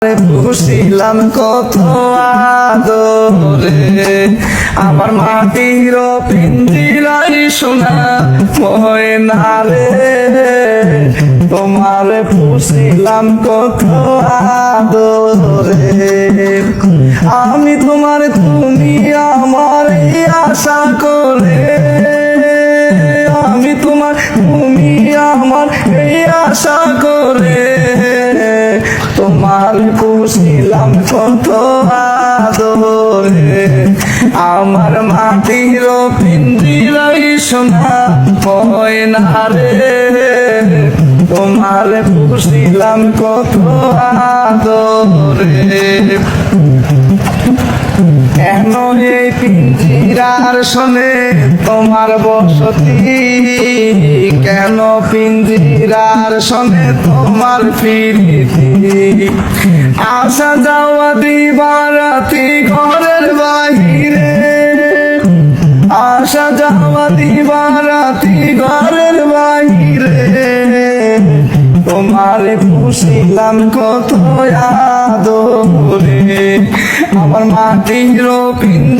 পুষিলাম কত আদরে আমার মাটির পিঞ্জিরাই সোনা ময়না রে তোমার পুষিলাম কত আদরে আমি তোমার তুমি আমার এই আশা করে আমি তোমার তুমি আমার এই আশা করে তোমার পুষিলাম কত আদরে আমার মাটির পিঞ্জিরাই সোনা ময়না রে তোমার পুষিলাম কত আদরে কেন এই পিঞ্জিরার শোনে তোমার বসতি কেন পিঞ্জিরার শোনে তোমার প্রীতি আসা যাওয়া দিবারাতি ঘরের বাহিরে আসা যাওয়া দিবারাতি ঘরের বাহিরে তোমার পুষিলাম কত আদরে আমার মাটির পিঞ্জিরা